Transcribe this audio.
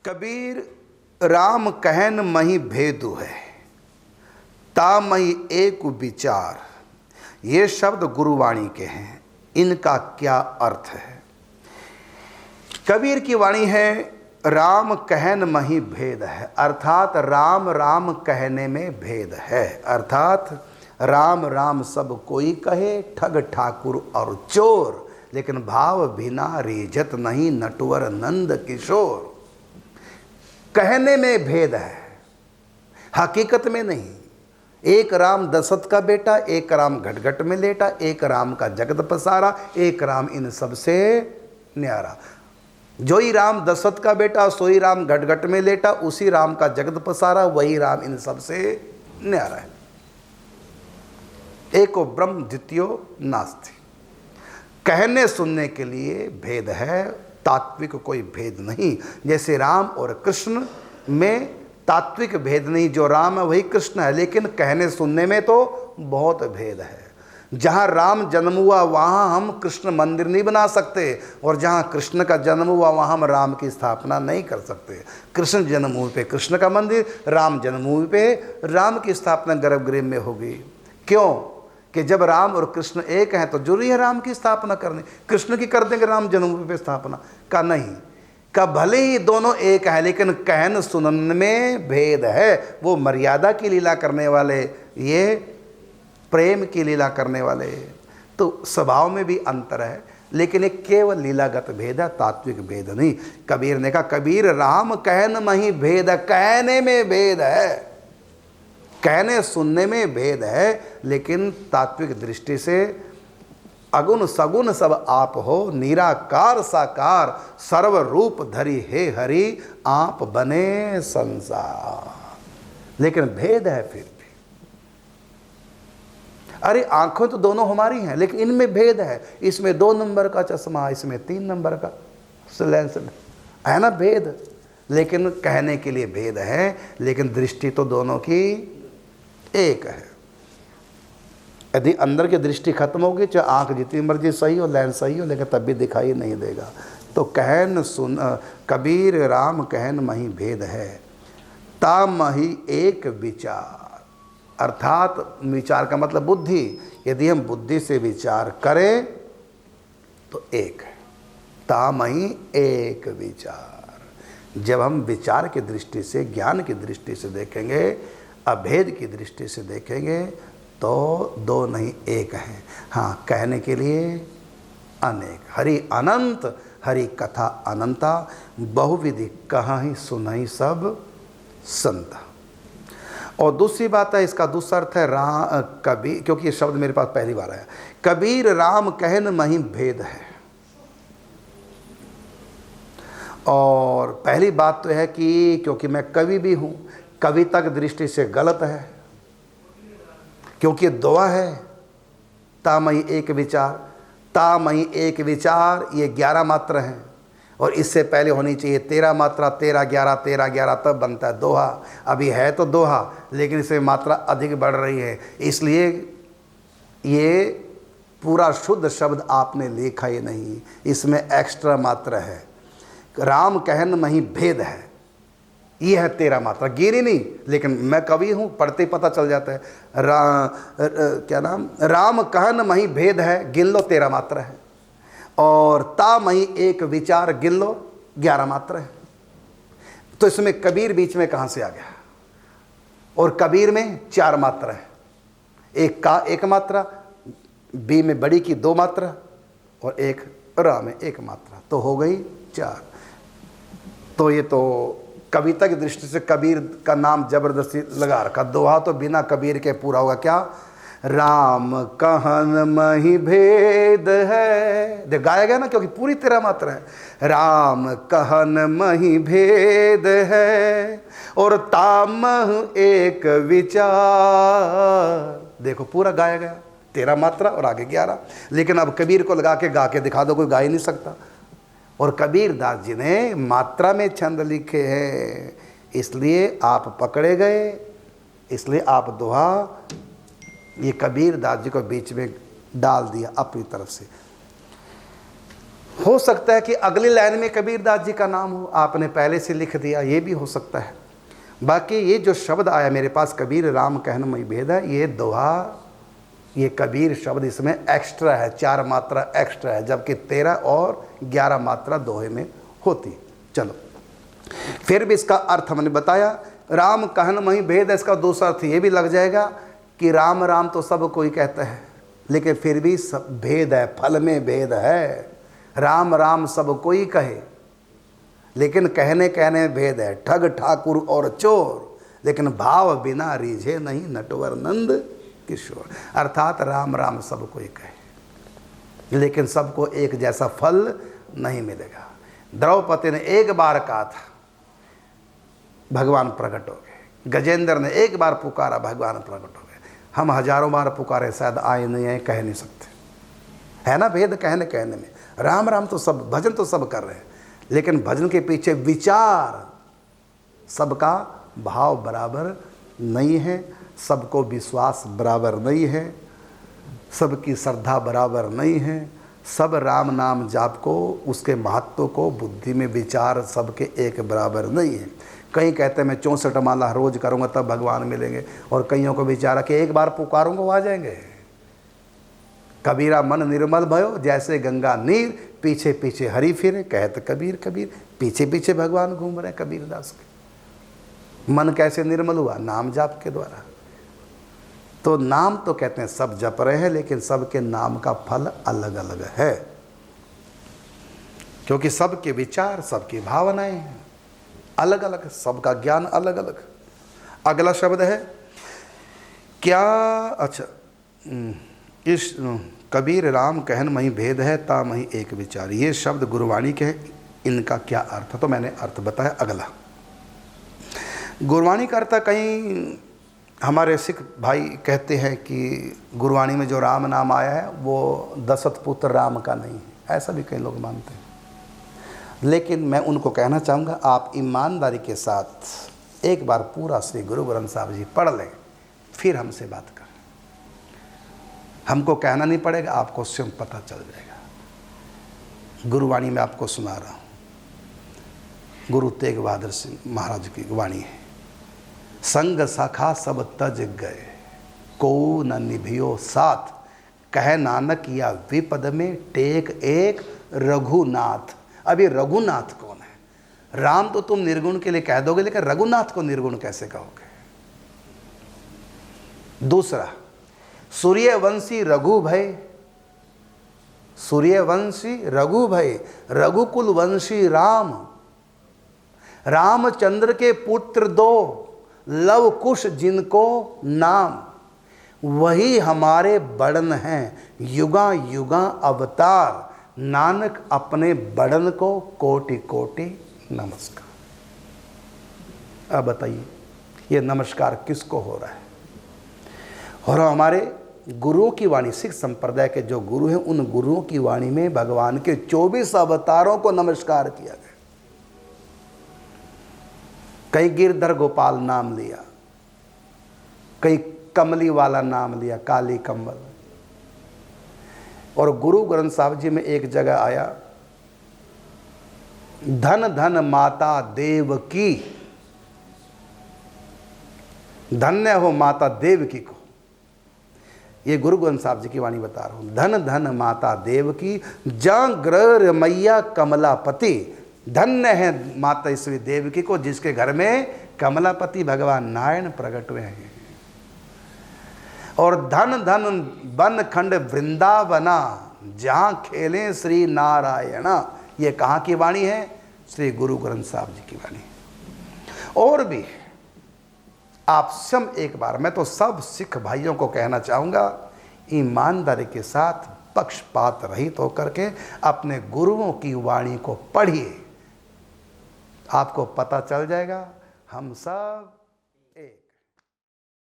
कबीर राम कहन मही भेदु है, ता मही एक विचार। ये शब्द गुरुवाणी के हैं, इनका क्या अर्थ है? कबीर की वाणी है, राम कहन मही भेद है, अर्थात राम राम कहने में भेद है। अर्थात राम राम सब कोई कहे, ठग ठाकुर और चोर, लेकिन भाव बिना रीझत नहीं नटवर नंद किशोर। कहने में भेद है, हकीकत में नहीं। एक राम दशरथ का बेटा, एक राम घटघट में लेटा, एक राम का जगत पसारा, एक राम इन सबसे न्यारा। जो ही राम दशरथ का बेटा, सोई राम घटघट में लेटा, उसी राम का जगत पसारा, वही राम इन सबसे न्यारा है। एको ब्रह्म द्वितीयो नास्ति। कहने सुनने के लिए भेद है, तात्विक कोई भेद नहीं। जैसे राम और कृष्ण में तात्विक भेद नहीं, जो राम है वही कृष्ण है, लेकिन कहने सुनने में तो बहुत भेद है। जहाँ राम जन्म हुआ वहाँ हम कृष्ण मंदिर नहीं बना सकते, और जहाँ कृष्ण का जन्म हुआ वहाँ हम राम की स्थापना नहीं कर सकते। कृष्ण जन्मभूमि पे कृष्ण का मंदिर, राम जन्मभूमि पे राम की स्थापना गर्भगृह में होगी। क्यों? कि जब राम और कृष्ण एक हैं तो जरूरी है राम की स्थापना करनी। कृष्ण की कर देंगे राम जन्मभूमि पे स्थापना का? नहीं। का भले ही दोनों एक है, लेकिन कहन सुनन में भेद है। वो मर्यादा की लीला करने वाले, ये प्रेम की लीला करने वाले, तो स्वभाव में भी अंतर है, लेकिन एक केवल लीलागत भेद है, तात्विक भेद नहीं। कबीर ने कहा, कबीर राम कहन मही भेद, कहने में भेद है, कहने सुनने में भेद है, लेकिन तात्विक दृष्टि से अगुण सगुण सब आप हो, निराकार साकार सर्व रूप धरी हे हरि, आप बने संसार। लेकिन भेद है फिर भी। अरे आंखें तो दोनों हमारी हैं, लेकिन इनमें भेद है। इसमें 2 नंबर का चश्मा, इसमें 3 नंबर का लेंस है ना, भेद। लेकिन कहने के लिए भेद है, लेकिन दृष्टि तो दोनों की एक है। यदि अंदर की दृष्टि खत्म होगी, चाहे आंख जितनी मर्जी सही हो, लेंस सही हो, लेकिन तब भी दिखाई नहीं देगा। तो कहन सुन, कबीर राम कहन मही भेद है, ता मही एक विचार। अर्थात विचार का मतलब बुद्धि। यदि हम बुद्धि से विचार करें तो एक है, ता मही एक विचार। जब हम विचार की दृष्टि से, ज्ञान की दृष्टि से देखेंगे, अभेद की दृष्टि से देखेंगे, तो 2 नहीं एक हैं। हाँ, कहने के लिए अनेक। हरि अनंत, हरि कथा अनंता, बहुविधि कहीं सुनई सब संता। और दूसरी बात है, इसका दूसरा अर्थ है कबीर, क्योंकि ये शब्द मेरे पास पहली बार आया। कबीर राम कहन मही भेद है। और पहली बात तो है कि क्योंकि मैं कवि भी हूँ, कविता की दृष्टि से गलत है, क्योंकि दुआ है, तामई एक विचार। तामई एक विचार, ये 11 मात्रा हैं, और इससे पहले होनी चाहिए 13 मात्रा, 13 11 13 11, तब बनता है दोहा। अभी है तो दोहा, लेकिन इसमें मात्रा अधिक बढ़ रही है, इसलिए ये पूरा शुद्ध शब्द आपने लिखा ही नहीं, इसमें एक्स्ट्रा मात्रा है। राम कहन मही भेद है, ये है 13 मात्रा, गिरी नहीं, लेकिन मैं कवि हूँ, पढ़ते ही पता चल जाता है। क्या नाम, राम कहन मही भेद है, गिन लो 13 मात्रा है। और ता मही एक विचार, गिन लो 11 मात्रा है। तो इसमें कबीर बीच में कहाँ से आ गया? और कबीर में 4 मात्रा है, एक का 1 मात्रा, बी में बड़ी की 2 मात्रा, और एक रा में 1 मात्रा, तो हो गई 4। तो ये तो कविता की दृष्टि से कबीर का नाम जबरदस्ती लगा रखा। दोहा तो बिना कबीर के पूरा होगा क्या? राम कहन मही भेद है, देख गाया गया ना, क्योंकि पूरी 13 मात्रा है। राम कहन मही भेद है, और तामह एक विचार। देखो पूरा गाया गया, 13 मात्रा और आगे 11। लेकिन अब कबीर को लगा के गा के दिखा दो, कोई गा ही नहीं सकता। और कबीर दास जी ने मात्रा में छंद लिखे हैं, इसलिए आप पकड़े गए, इसलिए आप दोहा ये कबीर दास जी को बीच में डाल दिया अपनी तरफ से। हो सकता है कि अगली लाइन में कबीरदास जी का नाम हो, आपने पहले से लिख दिया, ये भी हो सकता है। बाकी ये जो शब्द आया मेरे पास, कबीर राम कहन मई भेद है, ये दोहा, ये कबीर शब्द इसमें एक्स्ट्रा है, 4 मात्रा एक्स्ट्रा है, जबकि 13 और 11 मात्रा दोहे में होती। चलो फिर भी इसका अर्थ हमने बताया, राम कहन मई भेद है, इसका दूसरा अर्थ ये भी लग जाएगा कि राम राम तो सब कोई कहता है, लेकिन फिर भी सब भेद है, फल में भेद है। राम राम सब कोई कहे, लेकिन कहने कहने में भेद है। ठग ठाकुर और चोर, लेकिन भाव बिना रीझे नहीं नटवर नंद किशोर। अर्थात राम राम सब कोई कहे, लेकिन सबको एक जैसा फल नहीं मिलेगा। द्रौपदी ने एक बार कहा था, भगवान प्रकट हो गए। गजेंद्र ने एक बार पुकारा, भगवान प्रकट हो गए। हम हजारों बार पुकारे, शायद आए नहीं आए, कह नहीं सकते। है ना भेद कहने कहने में। राम राम तो सब, भजन तो सब कर रहे हैं, लेकिन भजन के पीछे विचार, सबका भाव बराबर नहीं है, सबको विश्वास बराबर नहीं है, सबकी श्रद्धा बराबर नहीं है। सब राम नाम जाप को, उसके महत्व को, बुद्धि में विचार सबके एक बराबर नहीं है। कई कहते हैं मैं 64 माला रोज करूँगा तब भगवान मिलेंगे, और कईयों को विचारा कि एक बार पुकारूंगा वो आ जाएंगे। कबीरा मन निर्मल भयो, जैसे गंगा नीर, पीछे पीछे हरि फिरे, कहत कबीर कबीर। पीछे पीछे भगवान घूम रहे हैं कबीरदास के। मन कैसे निर्मल हुआ? नाम जाप के द्वारा। तो नाम तो कहते हैं सब जप रहे हैं, लेकिन सबके नाम का फल अलग अलग है, क्योंकि सबके विचार, सबकी भावनाएं अलग अलग, सबका ज्ञान अलग अलग। अगला शब्द है क्या? अच्छा, इस कबीर राम कहन मही भेद है, ता मही एक विचार। ये शब्द गुरुवाणी के हैं, इनका क्या अर्थ? तो मैंने अर्थ बताया। अगला गुरुवाणी का अर्थ, कहीं हमारे सिख भाई कहते हैं कि गुरुवाणी में जो राम नाम आया है वो दशरथ पुत्र राम का नहीं है, ऐसा भी कई लोग मानते हैं। लेकिन मैं उनको कहना चाहूँगा, आप ईमानदारी के साथ एक बार पूरा श्री गुरु ग्रंथ साहिब जी पढ़ लें, फिर हमसे बात करें। हमको कहना नहीं पड़ेगा, आपको स्वयं पता चल जाएगा। गुरुवाणी में आपको सुना रहा हूँ, गुरु तेग बहादुर सिंह महाराज की वाणी है। संग सखा सब तज गए, को न निभियो साथ, कह नानक या विपद में टेक एक रघुनाथ। अभी रघुनाथ कौन है? राम तो तुम निर्गुण के लिए कह दोगे, लेकिन रघुनाथ को निर्गुण कैसे कहोगे? दूसरा, सूर्यवंशी रघु भय, सूर्यवंशी रघु भय, रघुकुल वंशी राम। रामचंद्र के पुत्र दो, लव कुश जिनको नाम, वही हमारे बड़न हैं, युगा युगा अवतार। नानक अपने बड़न को कोटि कोटि नमस्कार। अब बताइए ये नमस्कार किसको हो रहा है? और हमारे गुरुओं की वाणी, सिख संप्रदाय के जो गुरु हैं, उन गुरुओं की वाणी में भगवान के 24 अवतारों को नमस्कार किया गया। कई गिरधर गोपाल नाम लिया, कई कमली वाला नाम लिया, काली कमल। और गुरु ग्रंथ साहिब जी में एक जगह आया, धन धन माता देव की, धन्य हो माता देवकी को। ये गुरु ग्रंथ साहिब जी की वाणी बता रहा हूं। धन धन माता देव की, जां ग्रह मैया कमलापति। धन्य है माता श्री देवकी को, जिसके घर में कमलापति भगवान नारायण प्रकट हुए हैं। और धन धन वन खंड वृंदावना, जहां खेले श्री नारायणा। ये कहाँ की वाणी है? श्री गुरु ग्रंथ साहिब जी की वाणी। और भी आप स्वयं एक बार, मैं तो सब सिख भाइयों को कहना चाहूँगा, ईमानदारी के साथ पक्षपात रहित होकर के अपने गुरुओं की वाणी को पढ़िए, आपको पता चल जाएगा। हम सब